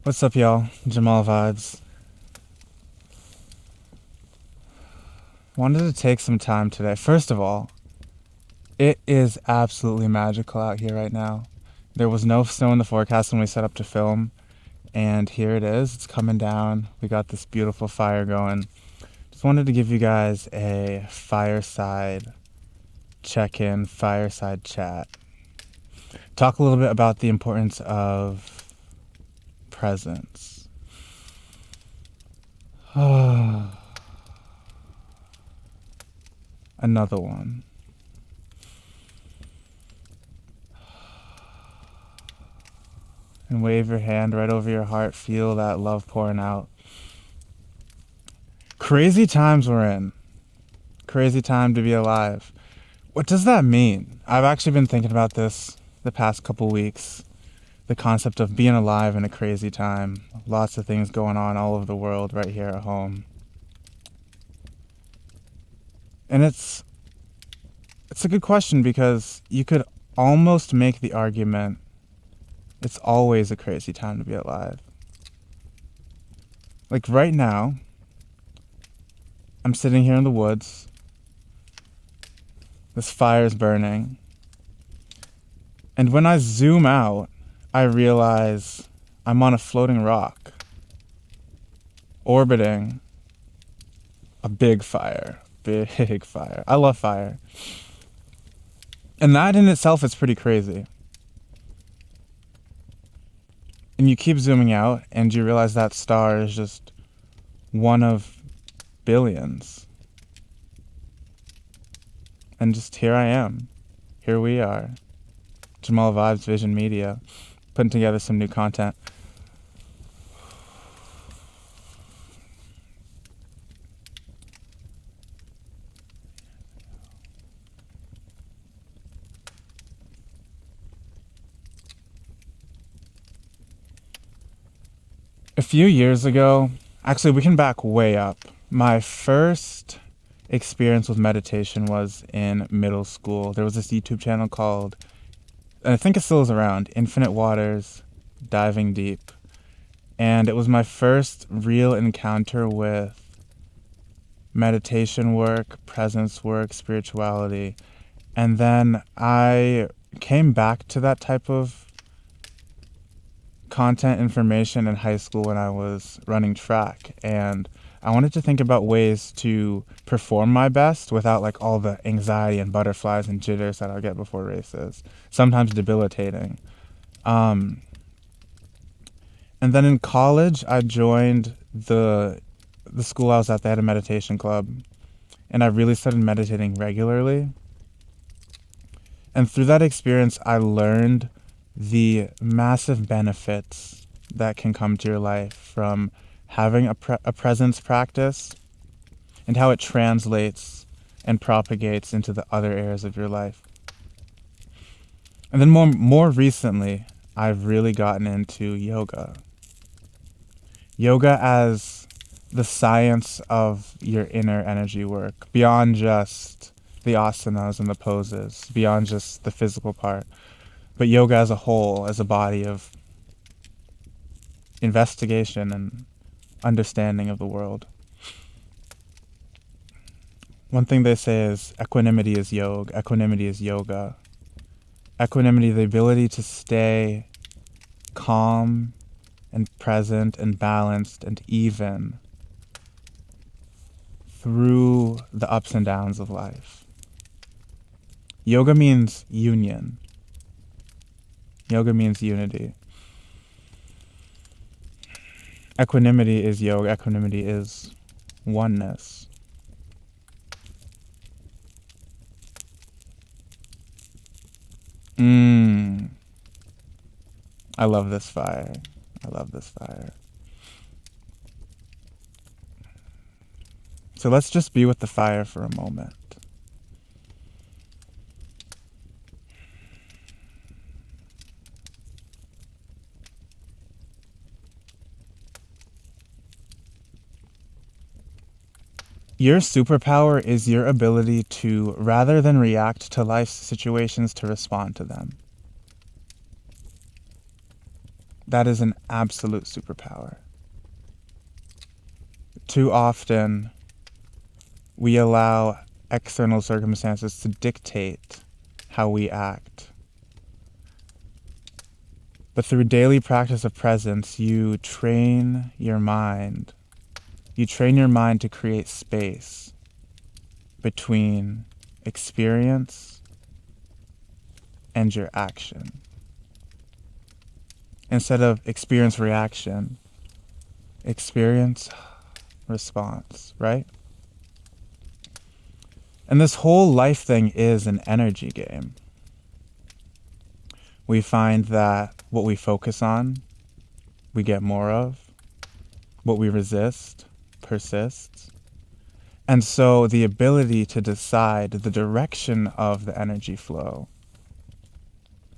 What's up, y'all? Jamal Vibes. Wanted to take some time today. First of all, it is absolutely magical out here right now. There was no snow in the forecast when we set up to film, and here it is. It's coming down. We got this beautiful fire going. Just wanted to give you guys a fireside check-in, fireside chat. Talk a little bit about the importance of presence. Another one. And wave your hand right over your heart. Feel that love pouring out. Crazy times we're in. Crazy time to be alive. What does that mean? I've actually been thinking about this the past couple weeks. The concept of being alive in a crazy time. Lots of things going on all over the world right here at home. And it's a good question because you could almost make the argument it's always a crazy time to be alive. Like right now, I'm sitting here in the woods. This fire's burning. And when I zoom out, I realize I'm on a floating rock, orbiting a big fire. Big fire. I love fire. And that in itself is pretty crazy. And you keep zooming out, and you realize that star is just one of billions. And just here I am. Here we are. Jamal Vibes Vision Media, putting together some new content. A few years ago, actually we can back way up. My first experience with meditation was in middle school. There was this YouTube channel called, and I think it still is around, Infinite Waters, Diving Deep. And it was my first real encounter with meditation work, presence work, spirituality. And then I came back to that type of content information in high school when I was running track, and I wanted to think about ways to perform my best without like all the anxiety and butterflies and jitters that I'll get before races, sometimes debilitating. And then in college I joined the school I was at. They had a meditation club, and I really started meditating regularly. And through that experience I learned the massive benefits that can come to your life from having a presence practice, and how it translates and propagates into the other areas of your life. And then more recently, I've really gotten into yoga. Yoga as the science of your inner energy work, beyond just the asanas and the poses, beyond just the physical part. But yoga as a whole, as a body of investigation and understanding of the world. One thing they say is equanimity is yoga. Equanimity is yoga. Equanimity, the ability to stay calm and present and balanced and even through the ups and downs of life. Yoga means union. Yoga means unity. Equanimity is yoga. Equanimity is oneness. I love this fire. I love this fire. So let's just be with the fire for a moment. Your superpower is your ability to, rather than react to life's situations, to respond to them. That is an absolute superpower. Too often, we allow external circumstances to dictate how we act. But through daily practice of presence, you train your mind. You train your mind to create space between experience and your action. Instead of experience reaction, experience response, right? And this whole life thing is an energy game. We find that what we focus on, we get more of. What we resist persists. And so the ability to decide the direction of the energy flow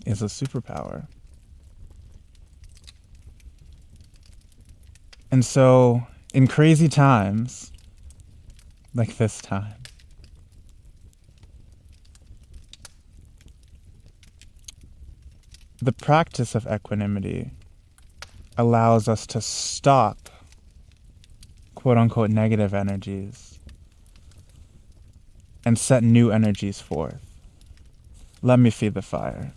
is a superpower. And so in crazy times, like this time, the practice of equanimity allows us to stop quote unquote negative energies and set new energies forth. Let me feed the fire.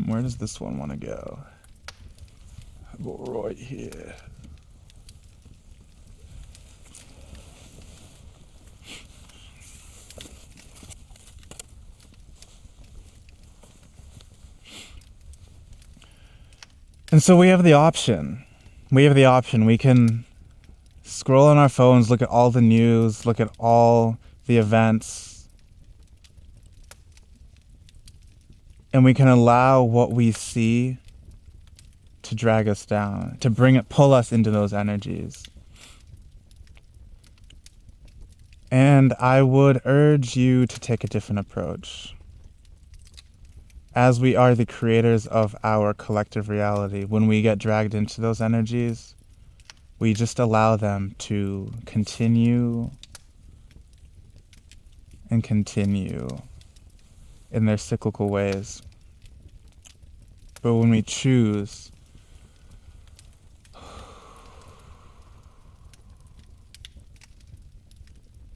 Where does this one want to go? I'll go right here. And so we have the option. We can scroll on our phones, look at all the news, look at all the events, and we can allow what we see to drag us down, to pull us into those energies. And I would urge you to take a different approach. As we are the creators of our collective reality, when we get dragged into those energies, we just allow them to continue and continue in their cyclical ways. But when we choose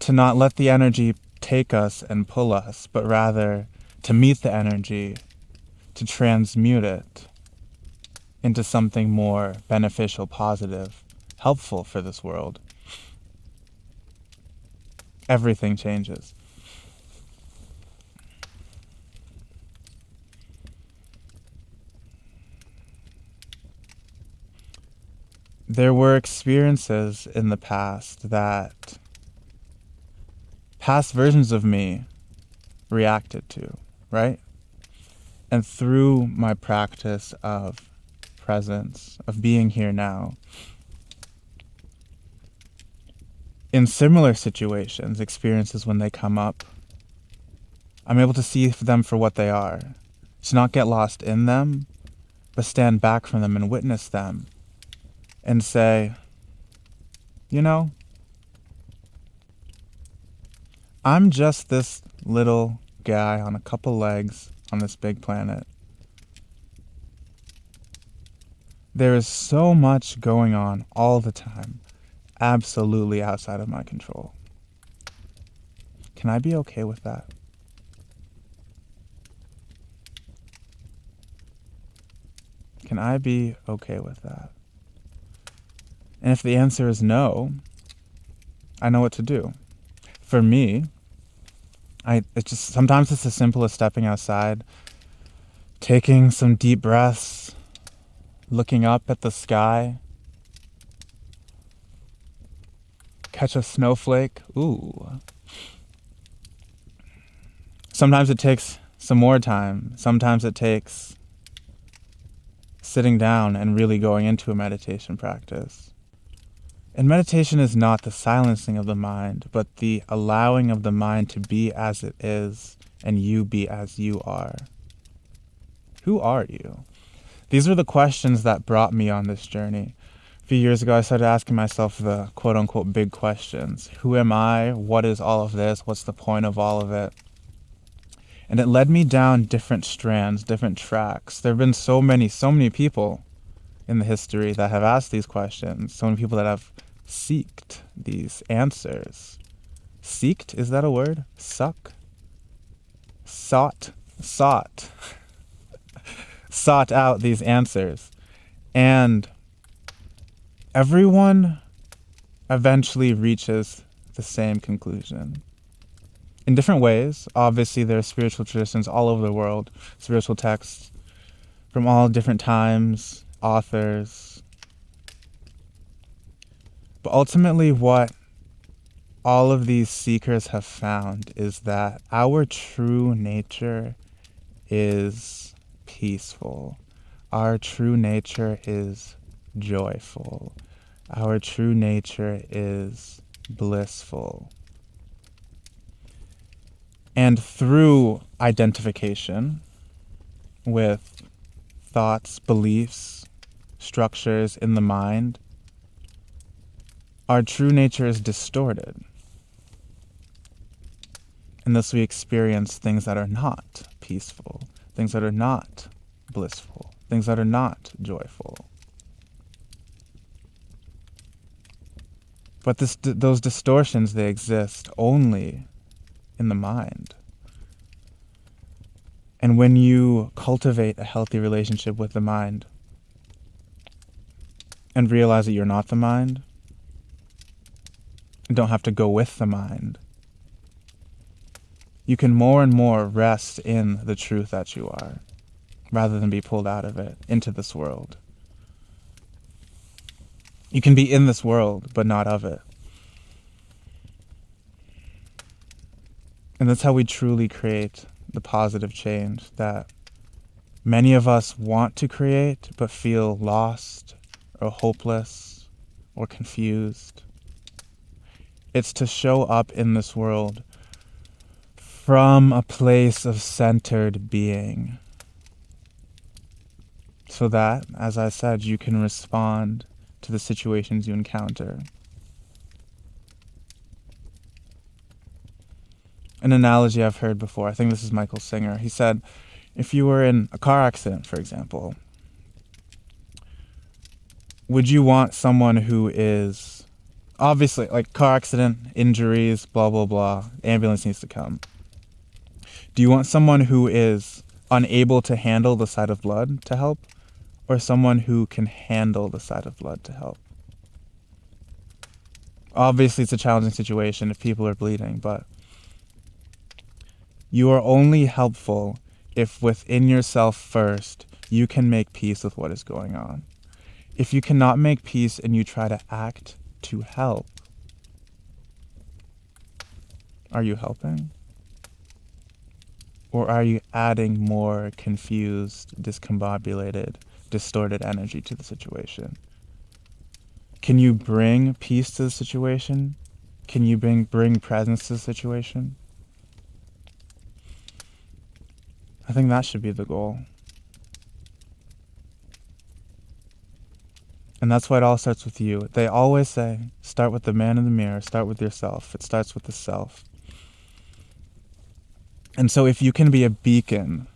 to not let the energy take us and pull us, but rather to meet the energy, to transmute it into something more beneficial, positive, helpful for this world, everything changes. There were experiences in the past that past versions of me reacted to, right? And through my practice of presence, of being here now, in similar situations, experiences when they come up, I'm able to see them for what they are, to not get lost in them, but stand back from them and witness them and say, you know, I'm just this little guy on a couple legs on this big planet. There is so much going on all the time, absolutely outside of my control. Can I be okay with that? Can I be okay with that? And if the answer is no, I know what to do. For me, sometimes it's as simple as stepping outside, taking some deep breaths, looking up at the sky, catch a snowflake. Ooh. Sometimes it takes some more time. Sometimes it takes sitting down and really going into a meditation practice. And meditation is not the silencing of the mind, but the allowing of the mind to be as it is and you be as you are. Who are you? These are the questions that brought me on this journey. A few years ago, I started asking myself the quote-unquote big questions. Who am I? What is all of this? What's the point of all of it? And it led me down different strands, different tracks. There have been so many people in the history that have asked these questions. So many people that have seeked these answers. Seeked? Is that a word? Suck? Sought out these answers. And everyone eventually reaches the same conclusion. In different ways. Obviously, there are spiritual traditions all over the world, spiritual texts from all different times, authors. But ultimately, what all of these seekers have found is that our true nature is peaceful. Our true nature is joyful. Our true nature is blissful. And through identification with thoughts, beliefs, structures in the mind, our true nature is distorted. And thus we experience things that are not peaceful, things that are not blissful, things that are not joyful. But those distortions, they exist only in the mind. And when you cultivate a healthy relationship with the mind and realize that you're not the mind, you don't have to go with the mind, you can more and more rest in the truth that you are, rather than be pulled out of it into this world. You can be in this world, but not of it. And that's how we truly create the positive change that many of us want to create, but feel lost or hopeless or confused. It's to show up in this world from a place of centered being, so that, as I said, you can respond to the situations you encounter. An analogy I've heard before, I think this is Michael Singer. He said, if you were in a car accident, for example, would you want someone who is, obviously, like car accident, injuries, blah, blah, blah, ambulance needs to come. Do you want someone who is unable to handle the sight of blood to help, or someone who can handle the sight of blood to help? Obviously, it's a challenging situation if people are bleeding, but you are only helpful if within yourself first you can make peace with what is going on. If you cannot make peace and you try to act to help, are you helping? Or are you adding more confused, discombobulated, distorted energy to the situation? Can you bring peace to the situation? Can you bring presence to the situation? I think that should be the goal. And that's why it all starts with you. They always say, start with the man in the mirror, start with yourself. It starts with the self. And so if you can be a beacon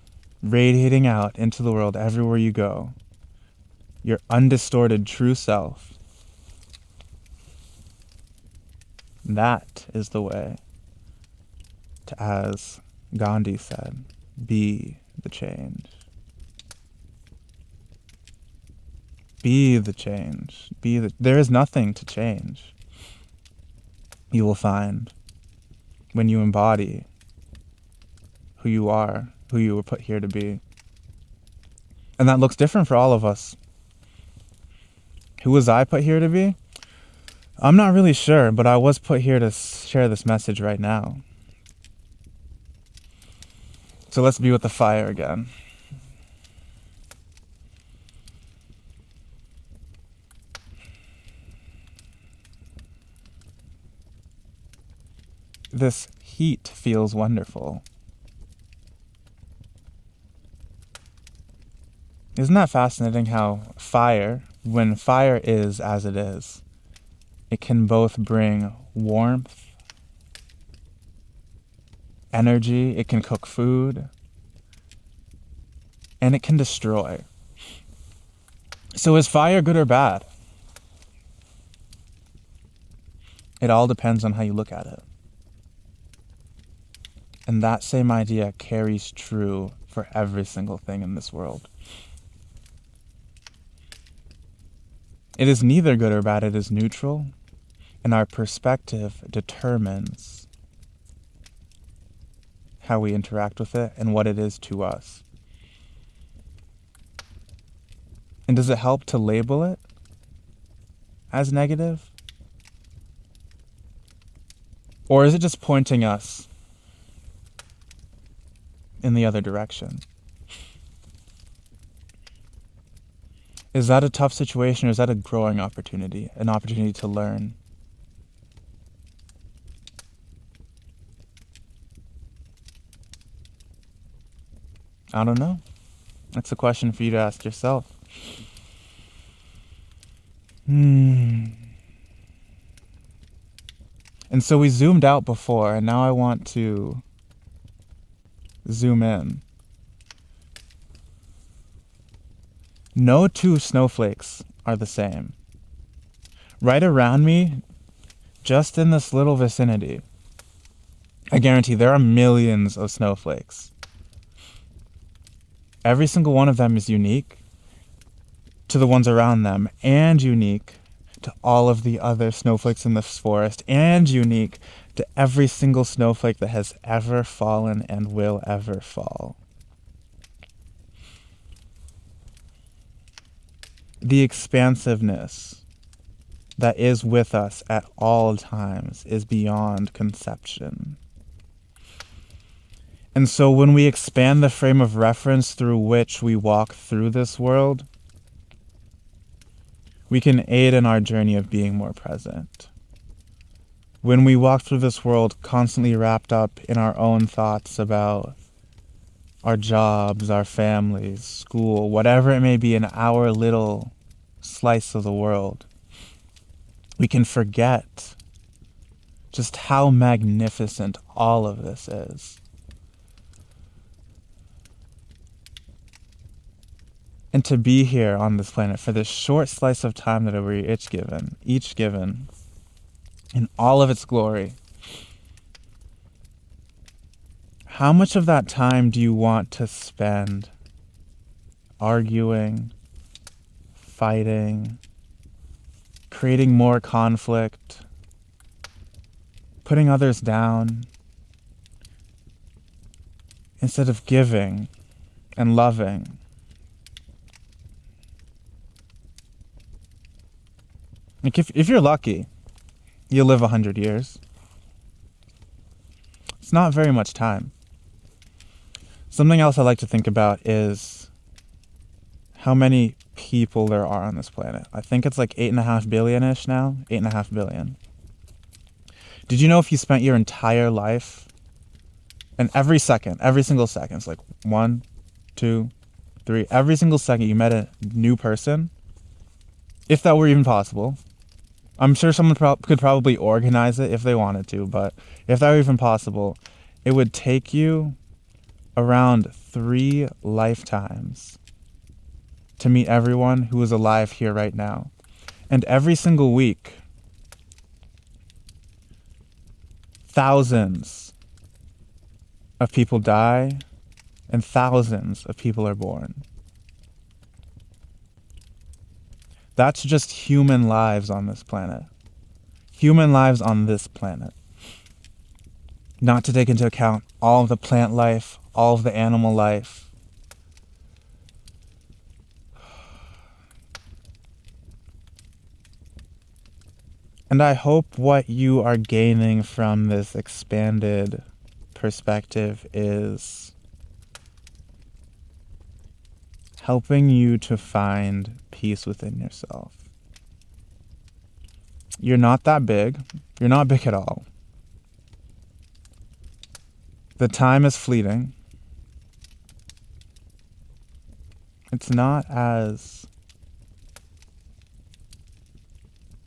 radiating out into the world everywhere you go, your undistorted true self, that is the way to, as Gandhi said, be the change. Be the change. There is nothing to change. You will find when you embody who you are, who you were put here to be. And that looks different for all of us. Who was I put here to be? I'm not really sure, but I was put here to share this message right now. So let's be with the fire again. This heat feels wonderful. Isn't that fascinating how fire, when fire is as it is, it can both bring warmth, energy, it can cook food, and it can destroy. So is fire good or bad? It all depends on how you look at it. And that same idea carries true for every single thing in this world. It is neither good or bad, it is neutral, and our perspective determines how we interact with it and what it is to us. And does it help to label it as negative? Or is it just pointing us in the other direction? Is that a tough situation, or is that a growing opportunity, an opportunity to learn? I don't know. That's a question for you to ask yourself. And so we zoomed out before, and now I want to zoom in. No two snowflakes are the same. Right around me, just in this little vicinity, I guarantee there are millions of snowflakes. Every single one of them is unique to the ones around them, and unique to all of the other snowflakes in this forest, and unique to every single snowflake that has ever fallen and will ever fall. The expansiveness that is with us at all times is beyond conception. And so when we expand the frame of reference through which we walk through this world, we can aid in our journey of being more present. When we walk through this world constantly wrapped up in our own thoughts about our jobs, our families, school, whatever it may be in our little slice of the world, we can forget just how magnificent all of this is. And to be here on this planet for this short slice of time that we're each given, in all of its glory, how much of that time do you want to spend arguing, fighting, creating more conflict, putting others down, instead of giving and loving? Like if you're lucky, you'll live 100 years. It's not very much time. Something else I like to think about is how many people there are on this planet. I think it's like 8.5 billion-ish now. 8.5 billion. Did you know if you spent your entire life, and every single second, it's like 1, 2, 3, every single second you met a new person, if that were even possible, I'm sure someone could probably organize it if they wanted to, but if that were even possible, it would take you around 3 lifetimes to meet everyone who is alive here right now. And every single week, thousands of people die and thousands of people are born. That's just human lives on this planet. Human lives on this planet. Not to take into account all of the plant life, all of the animal life. And I hope what you are gaining from this expanded perspective is helping you to find peace within yourself. You're not that big. You're not big at all. The time is fleeting. It's not as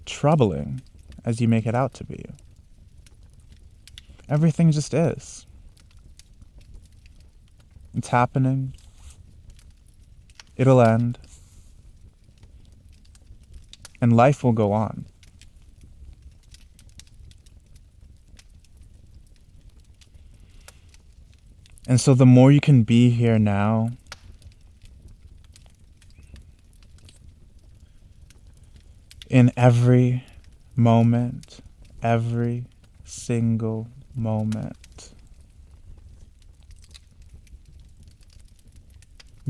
troubling as you make it out to be. Everything just is. It's happening. It'll end. And life will go on. And so the more you can be here now, in every moment, every single moment.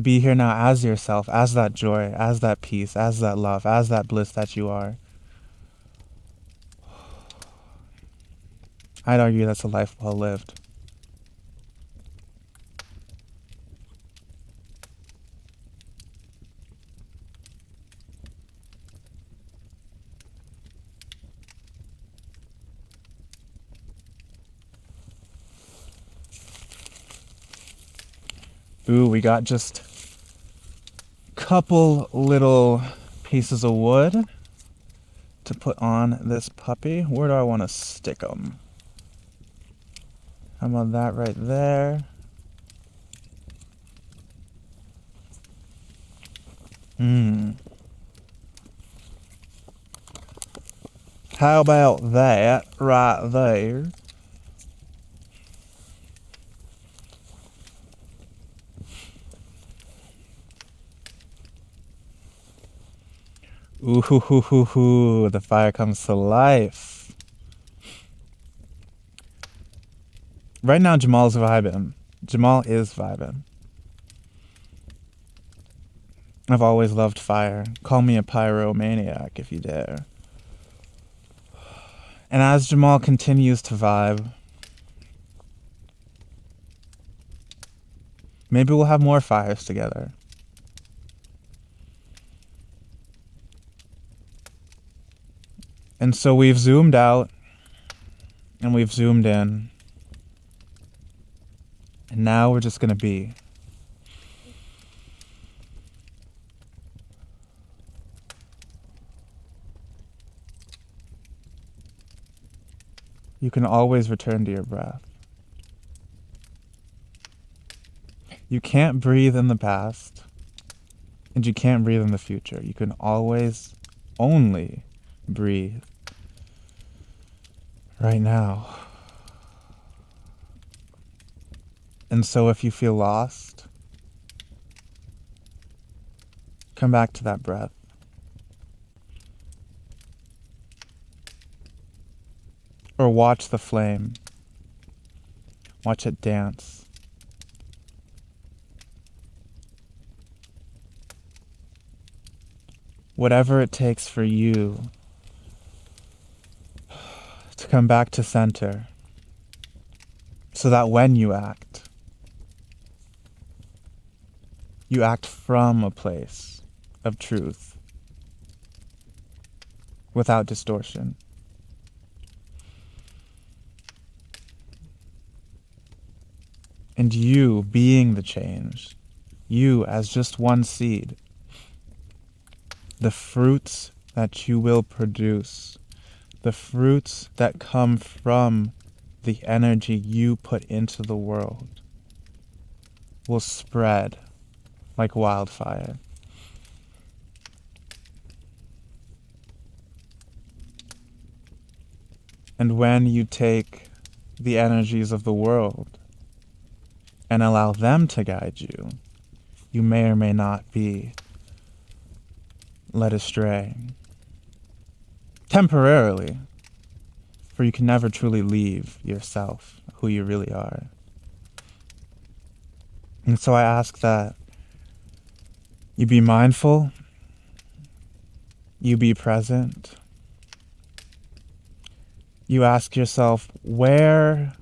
Be here now as yourself, as that joy, as that peace, as that love, as that bliss that you are. I'd argue that's a life well lived. Ooh, we got just a couple little pieces of wood to put on this puppy. Where do I want to stick them? How about that right there? How about that right there? Ooh, hoo, hoo, hoo, hoo. The fire comes to life. Right now, Jamal's vibing. Jamal is vibing. I've always loved fire. Call me a pyromaniac if you dare. And as Jamal continues to vibe, maybe we'll have more fires together. And so we've zoomed out and we've zoomed in. And now we're just going to be. You can always return to your breath. You can't breathe in the past, and you can't breathe in the future. You can always only breathe right now. And so if you feel lost, come back to that breath. Or watch the flame. Watch it dance. Whatever it takes for you to come back to center, so that when you act from a place of truth without distortion. And you being the change, you as just one seed, the fruits that you will produce, the fruits that come from the energy you put into the world will spread like wildfire. And when you take the energies of the world and allow them to guide you, you may or may not be led astray. Temporarily, for you can never truly leave yourself, who you really are. And so I ask that you be mindful, you be present, you ask yourself, where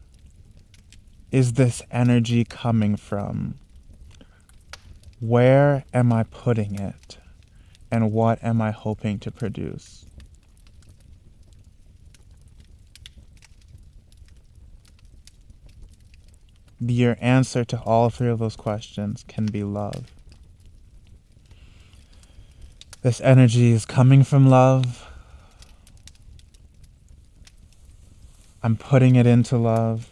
is this energy coming from? Where am I putting it? And what am I hoping to produce? Your answer to all three of those questions can be love. This energy is coming from love. I'm putting it into love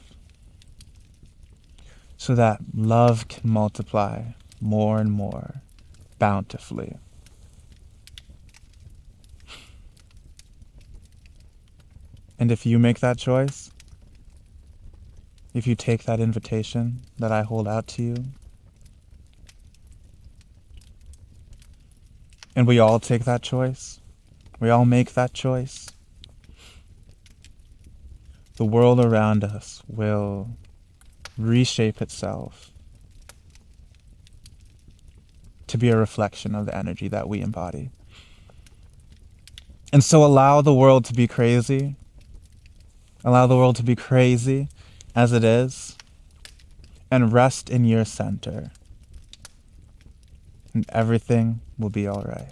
so that love can multiply more and more bountifully. And if you make that choice, if you take that invitation that I hold out to you, and we all take that choice, we all make that choice, the world around us will reshape itself to be a reflection of the energy that we embody. And so allow the world to be crazy. Allow the world to be crazy as it is, and rest in your center, and everything will be all right.